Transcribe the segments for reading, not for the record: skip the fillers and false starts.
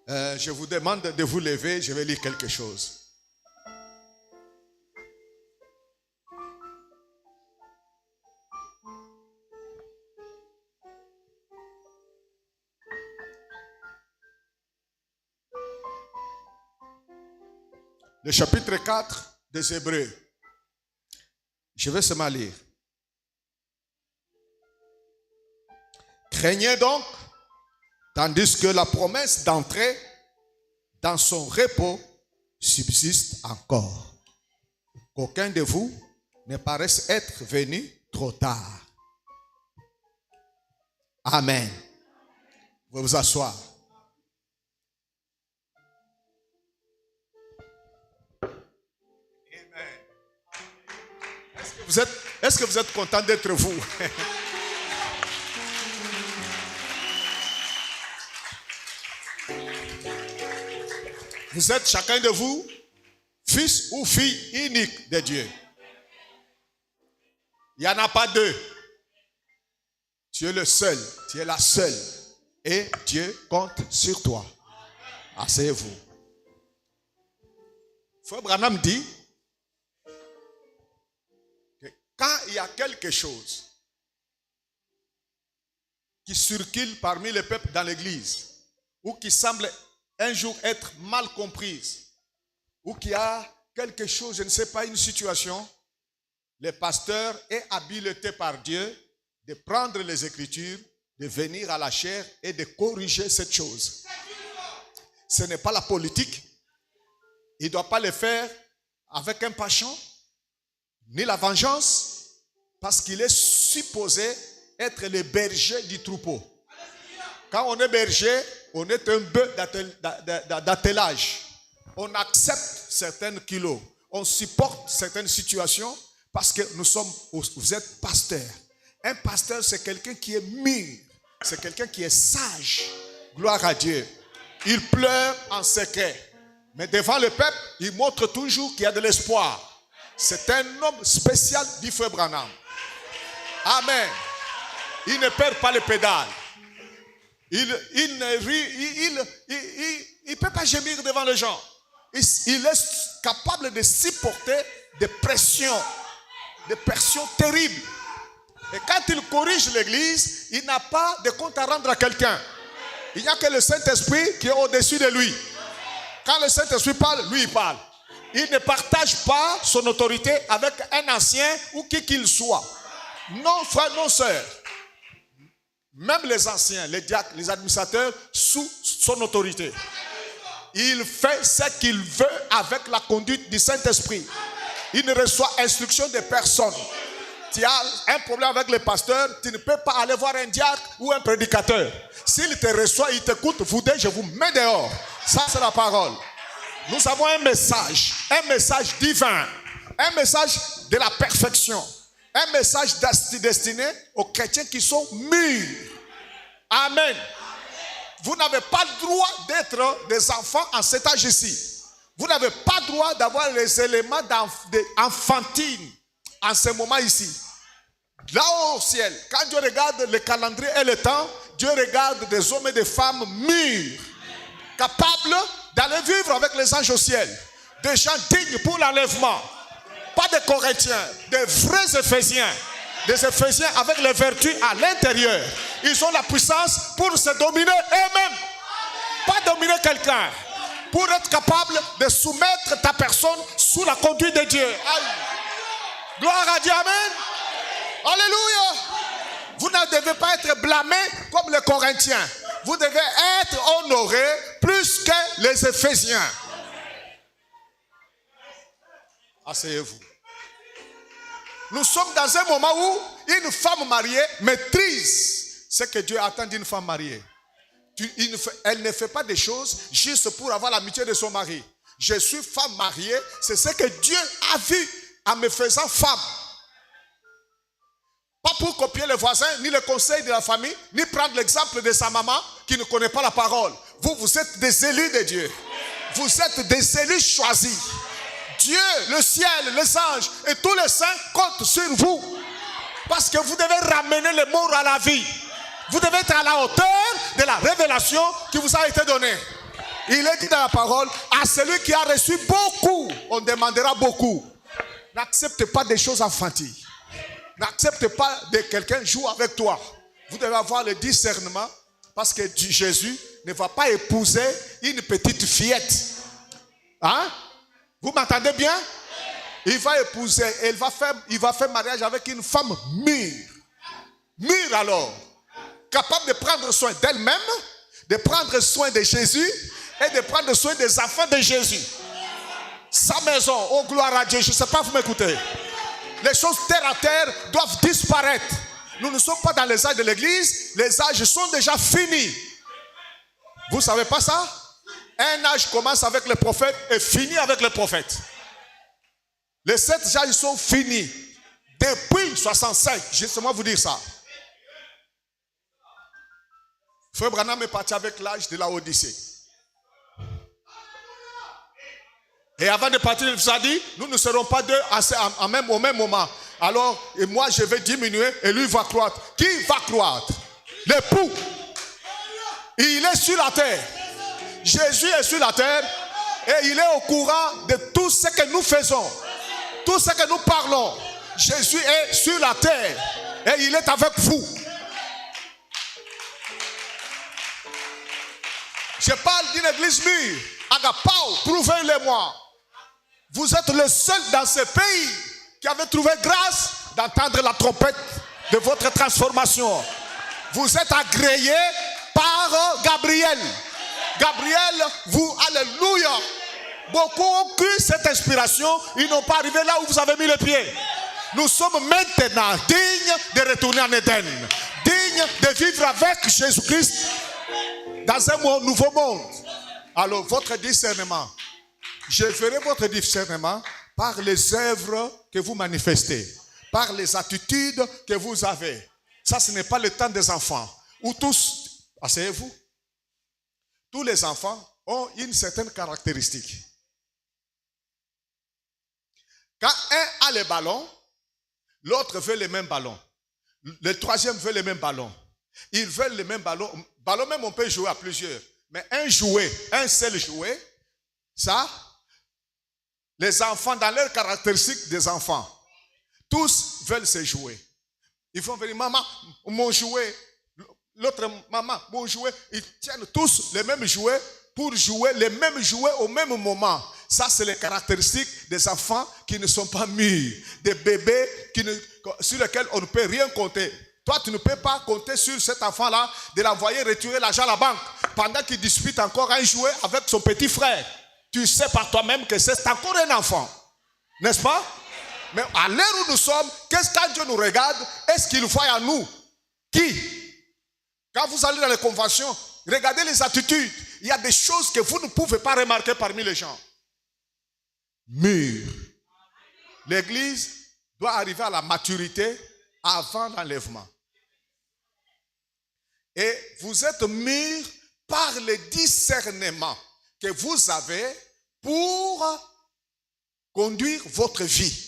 Je vous demande de vous lever, je vais lire quelque chose. Le chapitre 4 des Hébreux. Je vais seulement lire. Craignez donc, tandis que la promesse d'entrer dans son repos subsiste encore. Qu'aucun de vous ne paraisse être venu trop tard. Amen. Vous vous asseoir. Est-ce que vous êtes content d'être vous? Vous êtes chacun de vous fils ou fille unique de Dieu. Il n'y en a pas deux. Tu es le seul, tu es la seule. Et Dieu compte sur toi. Asseyez-vous. Frère Branham dit que quand il y a quelque chose qui circule parmi les peuples dans l'église ou qui semble un jour être mal comprise ou qui a quelque chose, je ne sais pas, une situation, le pasteur est habilité par Dieu de prendre les Écritures, de venir à la chair et de corriger cette chose. Ce n'est pas la politique. Il ne doit pas le faire avec un passion, ni la vengeance, parce qu'il est supposé être le berger du troupeau. Quand on est berger, on est un bœuf d'attelage. On accepte certains kilos. On supporte certaines situations parce que vous êtes pasteur. Un pasteur, c'est quelqu'un qui est mûr. C'est quelqu'un qui est sage. Gloire à Dieu. Il pleure en secret. Mais devant le peuple, il montre toujours qu'il y a de l'espoir. C'est un homme spécial du frère Branham. Amen. Il ne perd pas les pédales. Il ne peut pas gémir devant les gens. Il est capable de supporter des pressions terribles. Et quand il corrige l'église, il n'a pas de compte à rendre à quelqu'un. Il n'y a que le Saint-Esprit qui est au-dessus de lui. Quand le Saint-Esprit parle, lui il parle. Il ne partage pas son autorité avec un ancien ou qui qu'il soit. Non frère, non sœur. Même les anciens, les diacres, les administrateurs, sous son autorité. Il fait ce qu'il veut avec la conduite du Saint-Esprit. Il ne reçoit instruction de personne. Tu as un problème avec le pasteur, tu ne peux pas aller voir un diacre ou un prédicateur. S'il te reçoit, il t'écoute, vous deux, je vous mets dehors. Ça, c'est la parole. Nous avons un message divin, un message de la perfection, un message destiné aux chrétiens qui sont mûrs. Amen. Vous n'avez pas le droit d'être des enfants en cet âge ici. Vous n'avez pas le droit d'avoir les éléments d'enfantine en ce moment ici. Là-haut au ciel, quand Dieu regarde le calendrier et le temps, Dieu regarde des hommes et des femmes mûrs, capables d'aller vivre avec les anges au ciel. Des gens dignes pour l'enlèvement. Pas des Corinthiens, des vrais Éphésiens. Des Éphésiens avec les vertus à l'intérieur. Ils ont la puissance pour se dominer eux-mêmes. Pas dominer quelqu'un. Pour être capable de soumettre ta personne sous la conduite de Dieu. Aïe. Gloire à Dieu, amen. Alléluia. Vous ne devez pas être blâmés comme les Corinthiens. Vous devez être honorés plus que les Éphésiens. Asseyez-vous. Nous sommes dans un moment où une femme mariée maîtrise ce que Dieu attend d'une femme mariée. Elle ne fait pas des choses juste pour avoir l'amitié de son mari. Je suis femme mariée, c'est ce que Dieu a vu en me faisant femme. Pas pour copier les voisins, ni les conseils de la famille, ni prendre l'exemple de sa maman qui ne connaît pas la parole. Vous êtes des élus de Dieu. Vous êtes des élus choisis. Dieu, le ciel, les anges et tous les saints comptent sur vous. Parce que vous devez ramener les morts à la vie. Vous devez être à la hauteur de la révélation qui vous a été donnée. Il est dit dans la parole, à celui qui a reçu beaucoup, on demandera beaucoup. N'accepte pas des choses enfantiles. N'accepte pas que quelqu'un joue avec toi. Vous devez avoir le discernement parce que Jésus ne va pas épouser une petite fillette. Hein? Vous m'entendez bien? Il va épouser, il va faire mariage avec une femme mûre. Mûre alors. Capable de prendre soin d'elle-même, de prendre soin de Jésus et de prendre soin des enfants de Jésus. Sa maison, oh gloire à Dieu, je ne sais pas, vous m'écoutez. Les choses terre à terre doivent disparaître. Nous ne sommes pas dans les âges de l'église, les âges sont déjà finis. Vous ne savez pas ça? Un âge commence avec le prophète et finit avec le prophète. Les 7 âges sont finis. Depuis 65, justement vous dire ça. Frère Branham est parti avec l'âge de la Odyssée. Et avant de partir, il vous a dit, nous ne serons pas deux au même moment. Alors, et moi je vais diminuer et lui va croître. Qui va croître? L'époux. Il est sur la terre. Jésus est sur la terre et il est au courant de tout ce que nous faisons. Tout ce que nous parlons. Jésus est sur la terre et il est avec vous. Je parle d'une église mûre. Agapao, prouvez-le-moi. Vous êtes le seul dans ce pays qui avait trouvé grâce d'entendre la trompette de votre transformation. Vous êtes agréé par Gabriel. Gabriel, vous, alléluia. Beaucoup ont cru cette inspiration, ils n'ont pas arrivé là où vous avez mis les pieds. Nous sommes maintenant dignes de retourner en Éden, dignes de vivre avec Jésus-Christ dans un nouveau monde. Alors, votre discernement, je ferai votre discernement par les œuvres que vous manifestez, par les attitudes que vous avez. Ça, ce n'est pas le temps des enfants. Où tous, asseyez-vous, tous les enfants ont une certaine caractéristique. Quand un a le ballon, l'autre veut le même ballon. Le troisième veut le même ballon. Ils veulent le même ballon. Ballon même, on peut jouer à plusieurs. Mais un seul jouet, ça, les enfants, dans leurs caractéristiques des enfants, tous veulent se jouer. Ils vont venir, maman, mon jouet. L'autre, maman, mon jouet. Ils tiennent tous les mêmes jouets pour jouer les mêmes jouets au même moment. Ça, c'est les caractéristiques des enfants qui ne sont pas mûrs. Des bébés sur lesquels on ne peut rien compter. Toi, tu ne peux pas compter sur cet enfant-là de l'envoyer retirer l'argent à la banque pendant qu'il dispute encore un jouet avec son petit frère. Tu sais par toi-même que c'est encore un enfant. N'est-ce pas? Mais à l'heure où nous sommes, quand Dieu nous regarde, est-ce qu'il voit en nous? Qui? Quand vous allez dans les conventions, regardez les attitudes. Il y a des choses que vous ne pouvez pas remarquer parmi les gens. Mûr. L'église doit arriver à la maturité avant l'enlèvement. Et vous êtes mûrs par le discernement que vous avez pour conduire votre vie.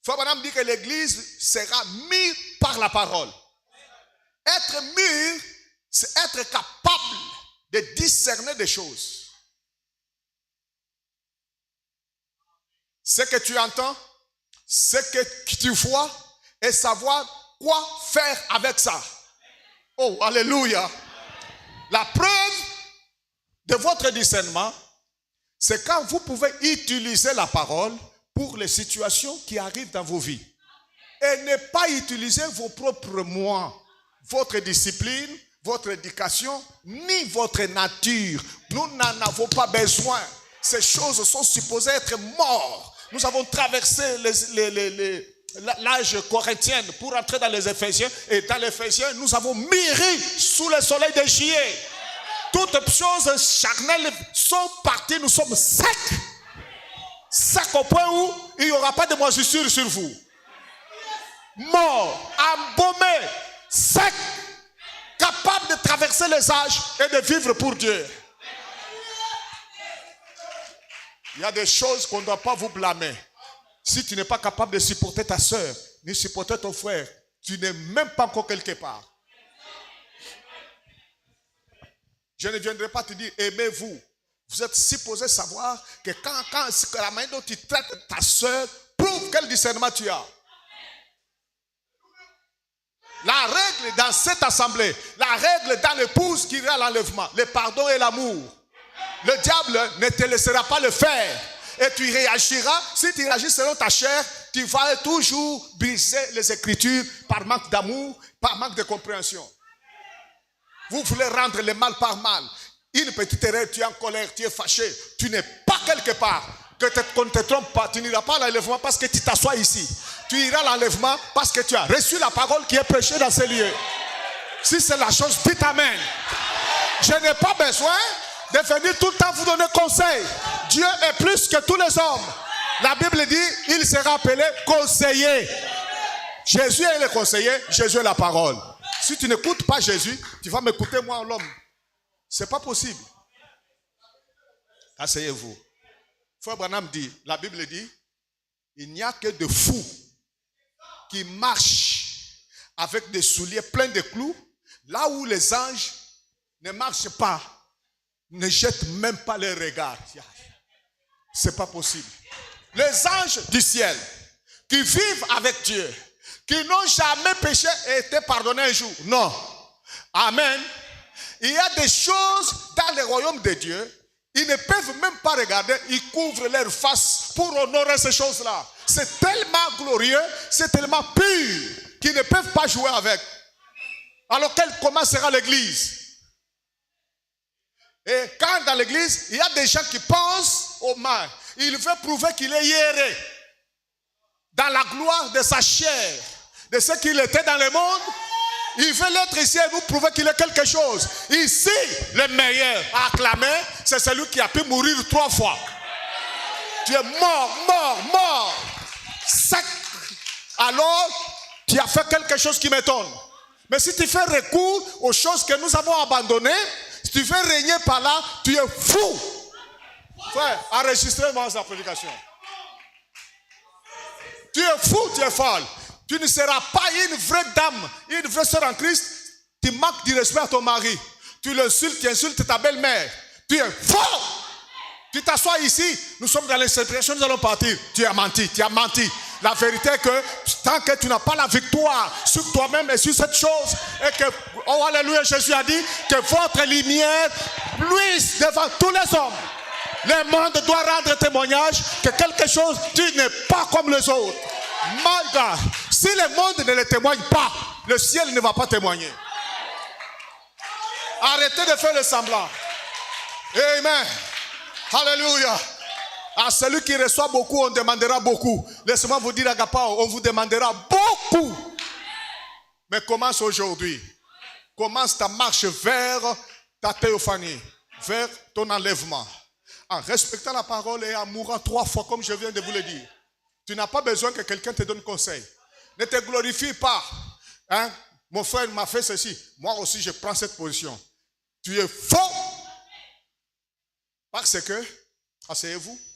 Frère Branham dit que l'église sera mûre par la parole. Être mûr, c'est être capable de discerner des choses. Ce que tu entends, ce que tu vois, et savoir quoi faire avec ça. Oh, alléluia. La preuve de votre discernement, c'est quand vous pouvez utiliser la parole pour les situations qui arrivent dans vos vies. Et ne pas utiliser vos propres moyens, votre discipline, votre éducation, ni votre nature. Nous n'en avons pas besoin. Ces choses sont supposées être mortes. Nous avons traversé l'âge corinthien pour entrer dans les Éphésiens. Et dans les Éphésiens, nous avons mûri sous le soleil de juillet. Toutes choses charnelles sont parties. Nous sommes secs. Secs au point où il n'y aura pas de moisissure sur vous. Morts, embaumés, secs, capables de traverser les âges et de vivre pour Dieu. Il y a des choses qu'on ne doit pas vous blâmer. Si tu n'es pas capable de supporter ta soeur, ni supporter ton frère, tu n'es même pas encore quelque part. Je ne viendrai pas te dire aimez-vous. Vous êtes supposé savoir que quand la manière dont tu traites ta soeur prouve quel discernement tu as. La règle dans cette assemblée, la règle dans l'épouse qui ira à l'enlèvement, le pardon et l'amour. Le diable ne te laissera pas le faire. Et tu réagiras. Si tu réagis selon ta chair, tu vas toujours briser les Écritures par manque d'amour, par manque de compréhension. Vous voulez rendre le mal par mal. Une petite erreur, tu es en colère, tu es fâché, tu n'es pas quelque part. Qu'on ne te trompe pas, tu n'iras pas à l'enlèvement parce que tu t'assois ici. Tu iras à l'enlèvement parce que tu as reçu la parole qui est prêchée dans ces lieux. Si c'est la chose, dites Amen. Je n'ai pas besoin de venir tout le temps vous donner conseil. Dieu est plus que tous les hommes. La Bible dit, il sera appelé conseiller. Jésus est le conseiller, Jésus est la parole. Si tu n'écoutes pas Jésus, tu vas m'écouter moi l'homme. C'est pas possible. Asseyez-vous. Frère Branham dit, la Bible dit, il n'y a que de fous qui marchent avec des souliers pleins de clous, là où les anges ne marchent pas, ne jettent même pas les regards. C'est pas possible. Les anges du ciel qui vivent avec Dieu, qui n'ont jamais péché et été pardonnés un jour. Non. Amen. Il y a des choses dans le royaume de Dieu, ils ne peuvent même pas regarder, ils couvrent leur face pour honorer ces choses-là. C'est tellement glorieux, c'est tellement pur, qu'ils ne peuvent pas jouer avec. Alors comment sera l'église? Et quand dans l'église, il y a des gens qui pensent au mal. Il veut prouver qu'il est hiéré. Dans la gloire de sa chair, de ce qu'il était dans le monde, il veut l'être ici et nous prouver qu'il est quelque chose. Ici, le meilleur à acclamer, c'est celui qui a pu mourir 3 fois. Tu es mort. Sec. Alors, tu as fait quelque chose qui m'étonne. Mais si tu fais recours aux choses que nous avons abandonnées, si tu veux régner par là, tu es fou. Frère, enregistrez-moi sa prédication. Tu es fou, tu es folle. Tu ne seras pas une vraie dame, une vraie sœur en Christ. Tu manques du respect à ton mari. Tu l'insultes, tu insultes ta belle-mère. Tu es faux. Tu t'assois ici, nous sommes dans l'interprétation, nous allons partir. Tu as menti. La vérité est que tant que tu n'as pas la victoire sur toi-même et sur cette chose, et que, oh alléluia, Jésus a dit que votre lumière luise devant tous les hommes. Le monde doit rendre témoignage que quelque chose, tu n'es pas comme les autres. My God, si le monde ne le témoigne pas, le ciel ne va pas témoigner. Arrêtez de faire le semblant. Amen. Alléluia. À celui qui reçoit beaucoup, on demandera beaucoup. Laissez-moi vous dire, Agapao, on vous demandera beaucoup. Mais commence aujourd'hui. Commence ta marche vers ta théophanie, vers ton enlèvement. En respectant la parole et en mourant 3 fois, comme je viens de vous le dire. Tu n'as pas besoin que quelqu'un te donne conseil. Ne te glorifie pas. Hein? Mon frère m'a fait ceci. Moi aussi, je prends cette position. Tu es faux. Parce que, asseyez-vous.